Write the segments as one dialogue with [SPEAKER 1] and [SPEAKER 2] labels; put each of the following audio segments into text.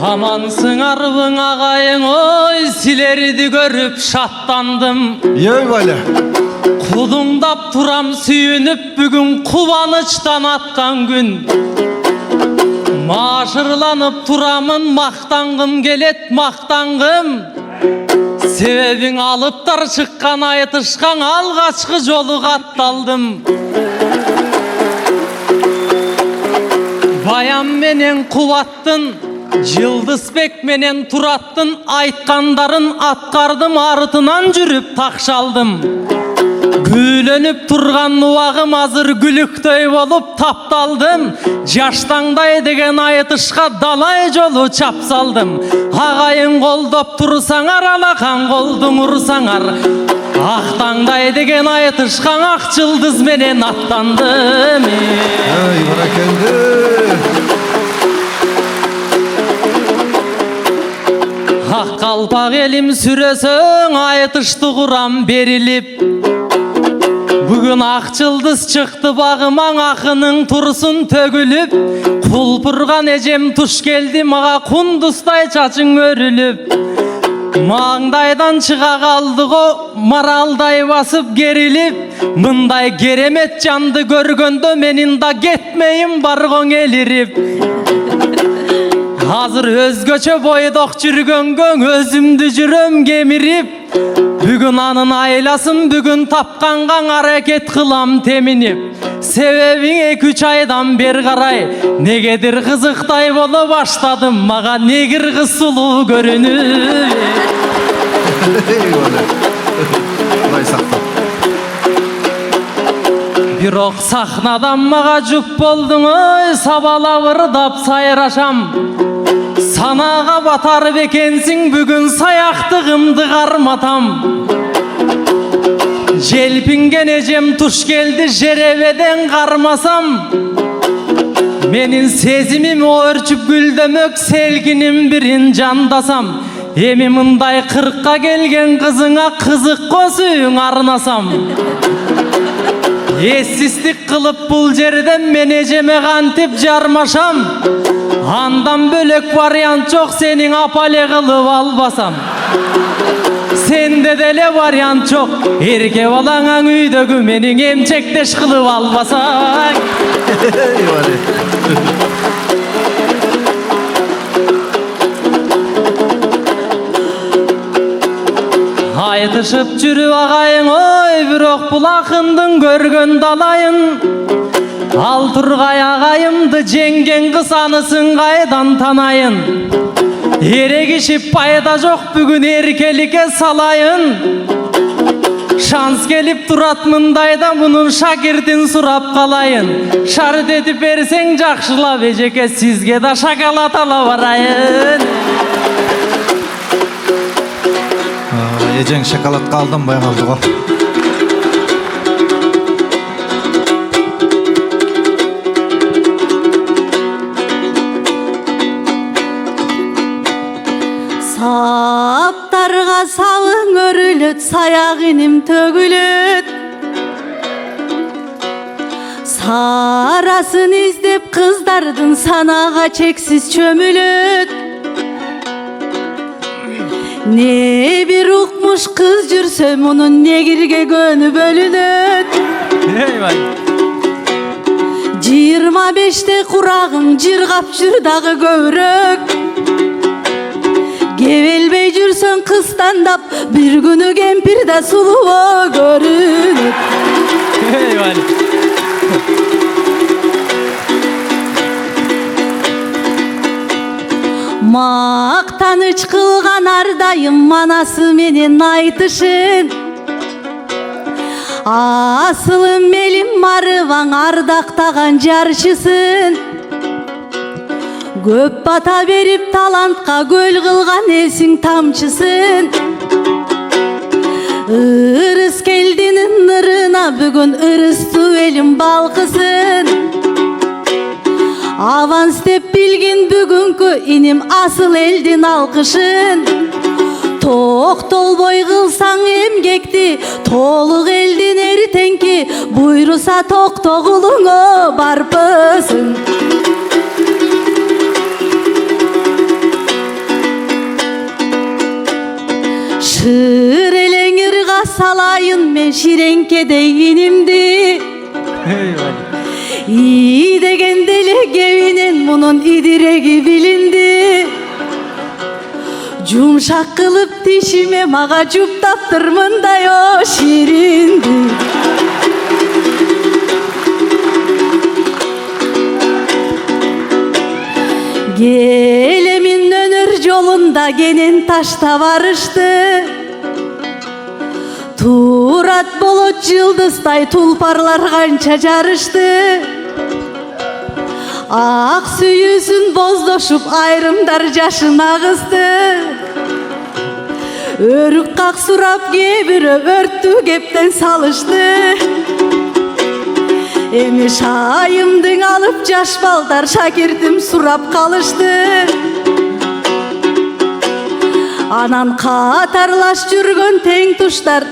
[SPEAKER 1] Amansın arvın ağayın oy, silerdi görüp şatlandım.
[SPEAKER 2] Yey böyle.
[SPEAKER 1] Kulundap turam süyünüp bugün kuvanıçtan atkan gün. Maşırlanıp turamın maktangım gelet maktangım. Sebebin alıptar çıkkan aytışkan algaçkı jolu kattaldım. Bayan menen kuvattın, Yıldızbek menen turattın, aytkandarın atkardım arıtınan jürüp takşaldım. Gülönüp turgan nuwagım azır gülüktöy bolup taptaldım. Jaştangday degen aytışka dalay jolu çap saldım. Agayın koldop tursaňar, alakan koldum ursaňar. Aktangday degen aytışkan ak yıldız menen attandım.
[SPEAKER 2] Ey barakendi.
[SPEAKER 1] Ak kalpak elim sürösöň aytışty kuram berilip. Bugün ak yıldız çıktı bağıma, akının tursun tögülüp. Kulpurgan ejem tuş geldi maga, kunduzday çaçın örülüp. Mağdaydan çığa kaldık o, maralday basıp gerilip. Mınday geremet candı görgöndö, menin da getmeyin bargoň elirip. Hazır özgöçö boydok jürgöngöň, özümdü jüröm gemirip. Bugün anın aylasın, bugün tapkangan hareket kılam teminip. Sebebin 2-3 aydan beri karay, negedir kızıktay bolu başladım, maga negir kız sulu görünür. Bir ok sahnadan maga jup boldun oy, sabala vırdap sayraşam. Sanaga batar bekensin, bugün sayaktığımdı karmatam. Jelpingen ejem tuş geldi, jereveden karmasam. Menin sezimim o örçüp güldömök, selginim birin candasam. Emi mınday 40'a gelgen kızına kızık kosuň arnasam. Essizlik kılıp bul jerden men ejeme kantip jarmaşam. Andan bölök varyant çok, senin apale kılıp albasam. Sende dele varyant çok, erke balaňaň üýdögü meniň emçekdeş kılıp albasaň. Aytışıp jürüp agayın oy, birok bul akındyň görgön dalayın. Al turgay agayımdı jengen kız, anısın kaydan tanayın. Eregişip payda jok, bugün erkelike salayın. Şans gelip turat mındayda, bunun şakirdin surap kalayın. Şart edip berseň jakşylap ejeke, sizge da şakalat ala barayın.
[SPEAKER 2] Ejeň şakalat kaldım bayan oldu.
[SPEAKER 3] Saptarga salıň örülüt, sayaq inim tögülüt. Sarasın izdep kızdardın, sanaga çeksiz çömülüt. Ne bir ukmuş kız jürsem, onun negirge gönü bölünüt. 25'te kuragın jirgap jür dagı gövrök. Gevelbey jürsöň kıstandap, bir günü kempirde suluwo görünüp. Maktanyç kılgan ardayım, manası menen aytışın. Asılım melim marıvaň, ardaktagan jarşysın. Köp bata berip talantqa, göl kılgan esiň tamçysın. Irys keldinin nırına, bugün ırys elim balkısın. Avans dep bilgin bugünkü inim, asıl eldin alkışın. Toktol boy kılsaň emgekti, toluk eldin eritenki. Buyrusa toktoguluňa barpysın. Шыр элең ырга салайын мен ширеңкедей inimdi. И дегенде эле кебинен мунун идиреги билинди. Жумшак кылып тишиме мага жуптаптырмындай о ширинди. Келемин өнөр жолунда кенен ташта барышты. Турат болот жылдыздай тулпарлар канча жарышты. Ак сүйүүсүн боздошуп айрымдар жашын агызды. Өрүк как сурап кээ-бирөө өрттүү кептен салышты. Эми шайымдың алып жаш балдар шакиртим сурап калышты. Анан катарлаш жүргөн тең туштар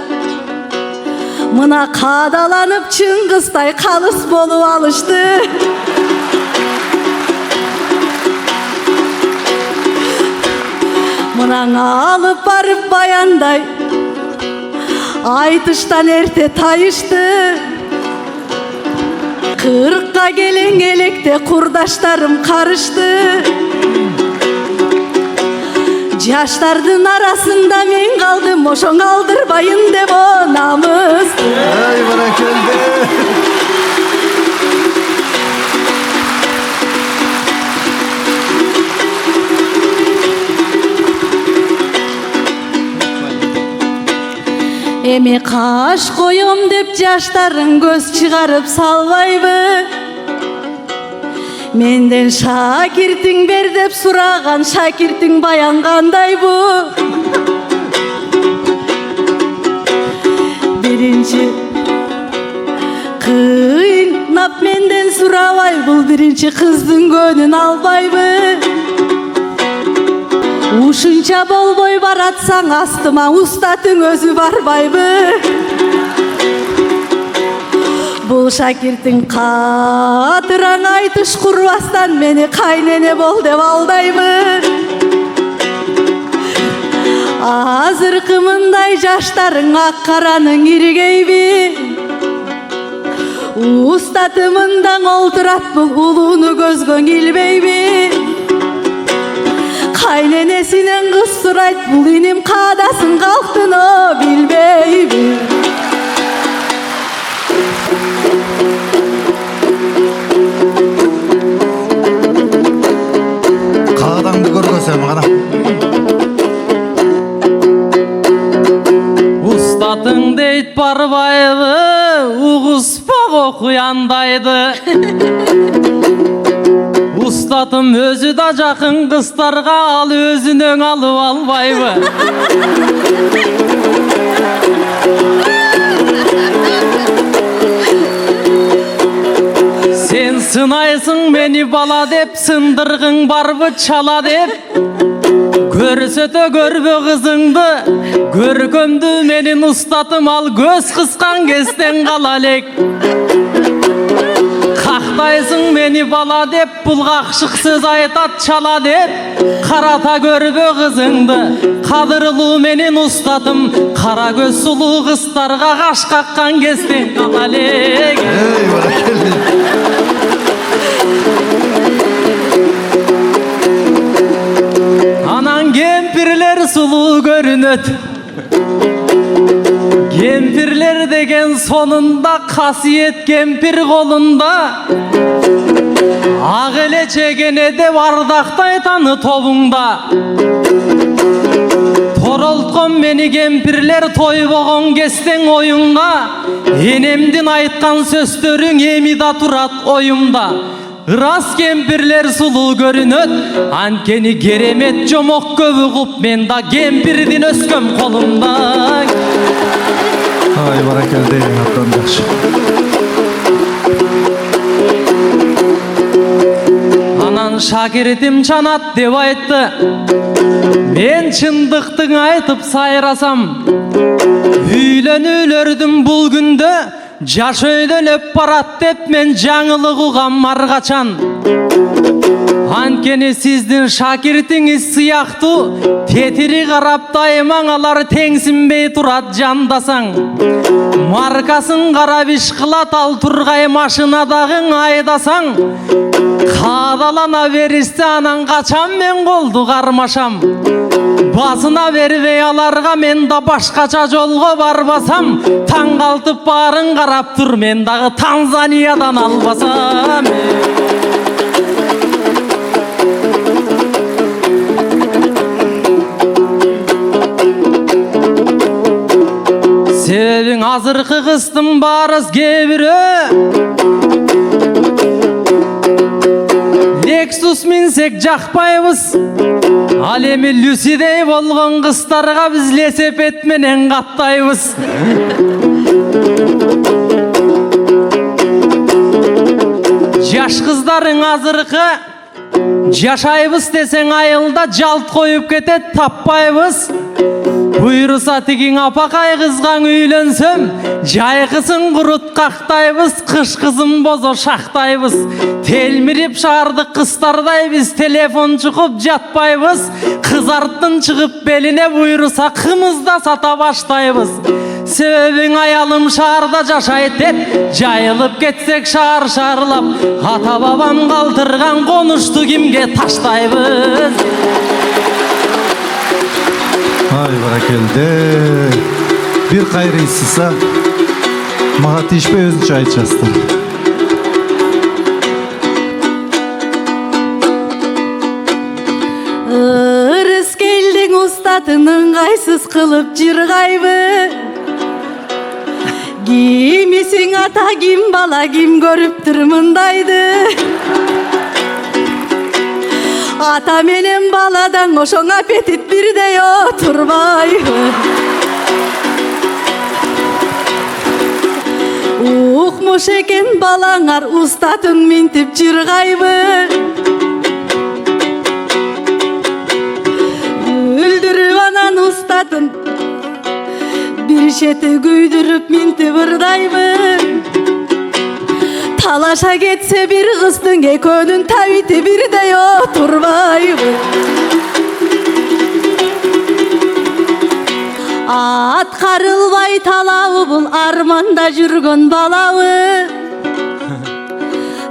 [SPEAKER 3] мына кадаланып Чыңгыздай калыс болуп алышты. Мынан алып барып баяндай айтыштан эрте тайышты. 40ка келен электе курдаштарым карышты. Жаштардын арасында мен калдым, ошоң алдырбайын деп о намыс.
[SPEAKER 2] Ey barakelde.
[SPEAKER 3] Эми каш коем деп жаштарың көз чыгарып салбайбы? Менден шакиртиң бер деп сураган шакиртиң баян кандайбы? Биринчи кыйнап менден сурабай, бул биринчи кыздын көнүн албайбы? Ушунча болбой баратсаң астыма устатың өзү барбайбы? Бул шакиртиң катыраң айтыш курбастан мени кайнене бол деп алдайбы? Азыркы мындай жаштарың ак караның иргейби? Устатымындаң олтурат бул улууну көзгөң илбейби? Кайненесинен кыз сурайт, бул иним каадасын калктын о билбейби?
[SPEAKER 2] Kağdаңды көргөсөм кана.
[SPEAKER 1] Устатың дейт барбайбы, угуспак окуяндайды. Устатым өзү да жакын кыздарга, ал өзүнөн алып албайбы? Сен сынайсың мени бала деп, сындыргың барбы чала деп? Көрсөтө көрбө кызыңды, көркөмдү менин устатым, ал көз кыскан кезден кала элек. Кактайсың мени бала деп, бул какшык сөз айтат чала деп? Карата көрбө кызыңды, кадырлуу менин устатым, кара көз сулуу кыздарга каш каккан кезден кала элек.
[SPEAKER 2] Ey barakelde.
[SPEAKER 1] Анан кемпирлер сулуу көрүнөт. Кемпирлер деген сонунда касиет кемпир колунда. Ак эле чегене деп ардактай таны тобуңда. Торолткон мени кемпирлер тойбогон кезден оюңга. Энемдин айткан сөздөрүң эми да турат оюмда. Рас кемпирлер сулуу көрүнөт, анткени керемет жомок көп угуп мен да кемпирдин өскөм колумда.
[SPEAKER 2] Ay barakelde attan жакшы.
[SPEAKER 1] Анан шакиртим чанат деп айтты. Мен чындыктың айтып сайрасам, үйлөнүүлөрдүн бул күндө жаш өйдөлөп барат деп мен жаңылык угам ар качан. Анткени сиздин шакиртиңиз сыяктуу тетири карап дайымаң алар теңсинбей турат жандасаң. Маркасын карап иш кылат ал тургай машинадагың айдасаң. Каадалана беришсе анан качан мен колду кармашам. Басына бербей аларга мен да башкача жолго барбасам. Таң калтып барын карап тур мен дагы Танзаниядан албасам. Себебиң азыркы кыстын барыз кебирөө Lexus минсек жакпайбыз. Ал эми Люсидей болгон кыздарга биз велосипед менен каттайбыз. Жаш кыздарың азыркы жашайбыз десең айылда жалт коюп кетет, таппайбыз. Буйруса тигиң апакай кызгаң үйлөнсөм, жайкысын курут кактайбыз, кыш кызым бозо шактайбыз. Телмирип шаардык кыздардай биз телефон чукуп жатпайбыз. Кыз арттын чыгып белине буйруса кымызда сата баштайбыз. Себебиң аялым шаарда жашайт деп, жайылып кетсек шаар шаарлап, ата бабам калтырган конушту кимге таштайбыз?
[SPEAKER 2] Ай баракелде. Bir кайрыйсызса мага тийишпей өзүнчө айтчастыр.
[SPEAKER 3] Ырыс келдиң устатын ыңгайсыз кылып жыргайбы? Кимисиң ата, ким бала, ким көрүптүр мындайды? Ата менен баладан ошоң аппетит бирдей отурбайбы? Укмуш экен балаңар устатын минтип жыргайбы? Үлдүрүп анан устатын бир шети күйдүрүп минтип ырдайбы? Талаша кетсе bir кыздын экөөнүн табити бирдей отурбайбы? Аткарылбай талабы бул арманда жүргөн балабы?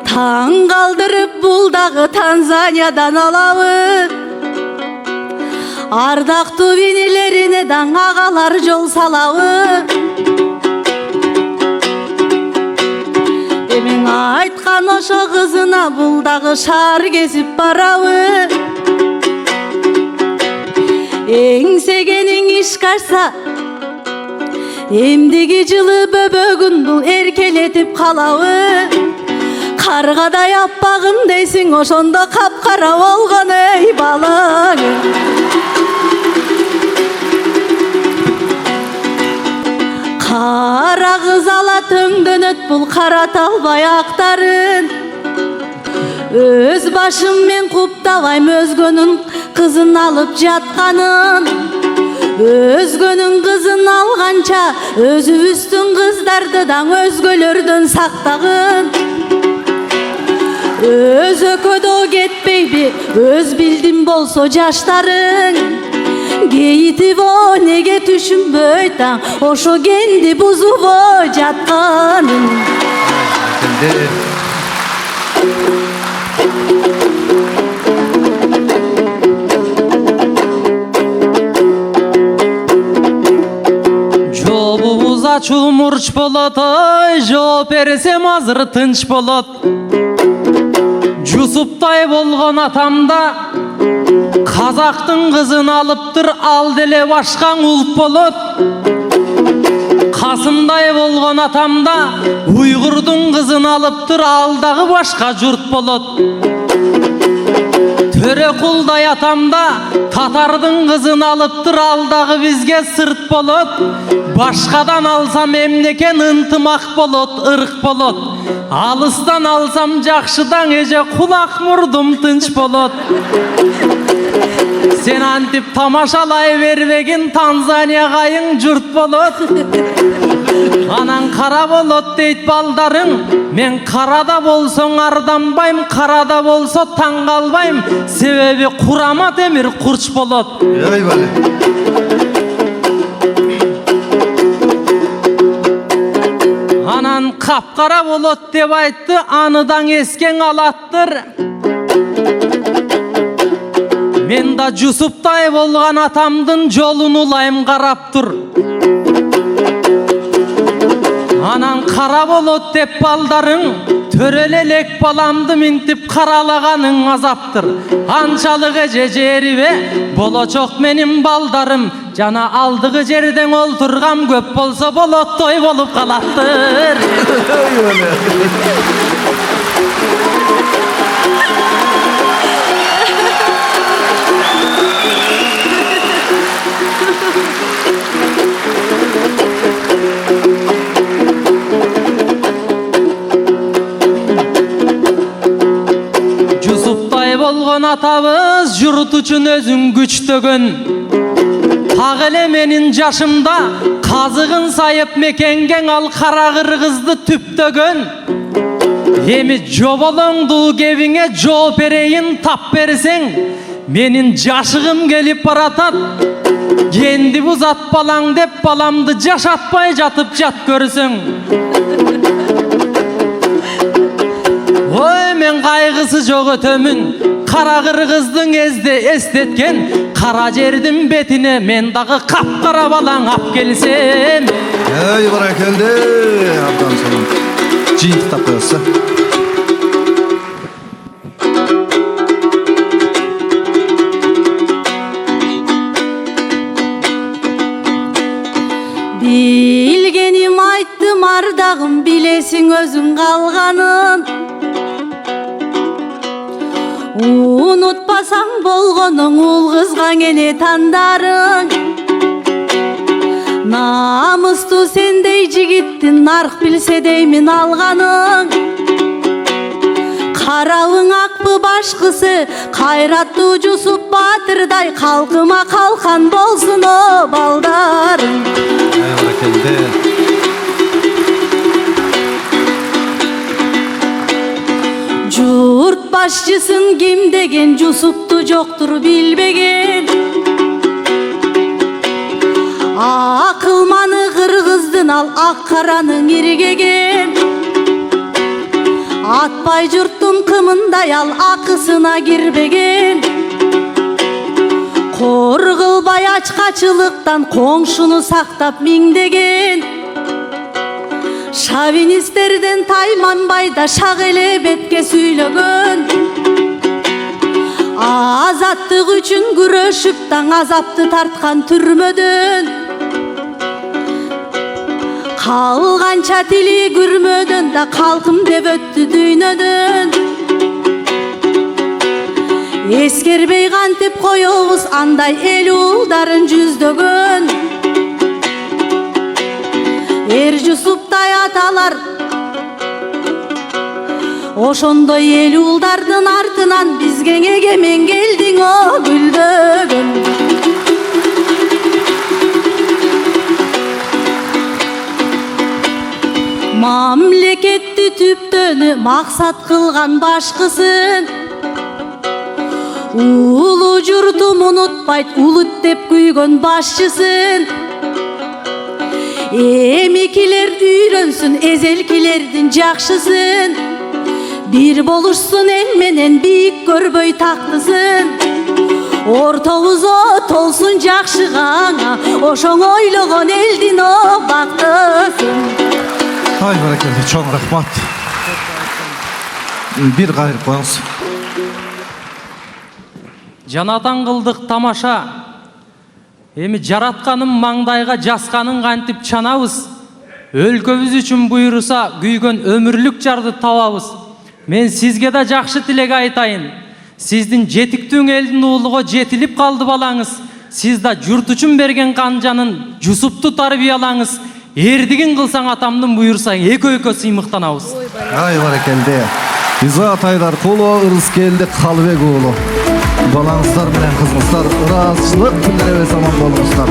[SPEAKER 3] Таң калдырып бул дагы Танзаниядан алабы? Ардактуу бинелерине даң агалар жол салабы? Эмен айткан ошо кызына бул дагы шаар кезип барабы? Эңсегениң иш качса эмдиги жылы бөбөгүн бул эркелетип калабы? Каргадай аппагым дейсиң ошондо капкара болгон эй балаң. Кара кыз ала төңдөнөт бул карата албай актарын. Өз башым мен куптабайм өзгөнүн кызын алып жатканын. Өзгөнүн кызын алганча өзүбүздүн кыздарды даң өзгөлөрдөн сактагын. Өз өкөдө кетпейби өз билдим болсо жаштарың. Кейитиво неге түшүнбөй таң ошо кенди бузубой жатканын.
[SPEAKER 1] Жобубуз ачуу мурч болот, ой, жооп берсем азыр тынч болот. Жусуптай болгон атамда казактын кызын алыптыр, ал деле башкаң улут болот. Касымдай болгон атамда уйгурдун кызын алыптыр, ал дагы башка журт болот. Төрөкулдай атамда татардын кызын алыптыр, ал дагы бизге сырт болот. Башкадан алсам эмнекен ынтымак болот, ырк болот. Алыстан алсам жакшыдан эже кулак мурдум тынч болот. Сен антип тамашалай бербегин Танзания кайың журт болот. Анан кара болот дейт балдарың, Мен карада болсоң арданбайм, карада болсо таң калбайм, себеби курама темир курч болот.
[SPEAKER 2] Ай бале.
[SPEAKER 1] Анан капкара болот деп айтты, аныдан эскең алаттыр. Мен да Жусуптай болгон атамдын жолун улайм карап тур. Анан кара болот деп балдарың, төрөлө элек баламды минтип каралаганың азаптыр. Анчалык эжерибе болочок менин балдарым, жана алдыгы жерден олтургам көп болсо болот той болуп калаттыр. Жусуптай болгон атабыз журт үчүн өзүн күчтөгөн. Так эле менин жашымда казыгын сайып мекенген ал кара кыргызды түптөгөн. Эми жоболоңду кебиңе жооп берейин тап берсең, менин жашыгым келип баратат. Кенди бузат балаң деп баламды жашатпай жатып жат көрсөң. Ой, мен кайгысы жок өтөмүн, кара кыргыздың эстеткен кара жердин бетине мен дагы капкара балаң ап келсем.
[SPEAKER 2] Ай баракелде. Абдан сонун. Жыйынтыктап коёсуз.
[SPEAKER 3] Билгеним айттым ардагым, билесиң өзүң калганын. Унутпасаң болгонуң ул кызгаң эне тандарың. Намыстуу сендей жигиттин нарк билсе деймин алганың. Карабың акпы башкысы, кайраттуу Жусуп Баатырдай, калкыма калкан болсун о балдарың.
[SPEAKER 2] Ай баракелде.
[SPEAKER 3] Журт башчысын ким деген, Жусупту жоктур билбеген. Акылманы кыргыздын ал ак каранын иргеген. Атпай журттун кымындай ал акысына кирбеген. Кор кылбай ачкачылыктан коңшуну сактап миңдеген. Шовинистерден тайманбай да шак эле бетке сүйлөгөн. Азаттык үчүн күрөшүп таң азапты тарткан түрмөдөн. Калганча тили күрмөдөн да калкым деп өттү дүйнөдөн. Эскербей кантип коебуз андай эл уулдарын жүздөгөн. Эр Жусуптай аталар ошондой эл уулдардын артынан бизге эгемен келдиң о гүлдөгөн. Мамлекетти түптөнү максат кылган башкысын. Улуу журтум унутпайт улут деп күйгөн башчысын. Эмикилер үйрөнсүн эзелкилердин жакшысын. Бир болушсун эл менен бийик көрбөй тактысын. Ортобузо толсун жакшыгаңа, ошоң ойлогон элдин о бактысын.
[SPEAKER 2] Ай баракелде, чоң рахмат. Бир кайрып коюңуз.
[SPEAKER 1] Жанатан кылдык тамаша. Эми жаратканым маңдайга жасканын кантип чанабыз. Өлкөбүз үчүн буйруса күйгөн өмүрлүк жарды табабыз. Мен сизге да жакшы тилек айтайын. Сиздин жетиктүү элдин уулуга жетилип калды балаңыз. Сиз да журт үчүн берген канжанын Жусупту тарбиялаңыз. Эрдигин кылсаң атамдын буйрусаң экөө сыймыктанабыз.
[SPEAKER 2] Ай баракелде. Изат Айдаркулу, Ырыскелди Калыбек уулу. Балаңыздар менен кызыңыздар ыраазычылык күндөрү заман болуңуздар.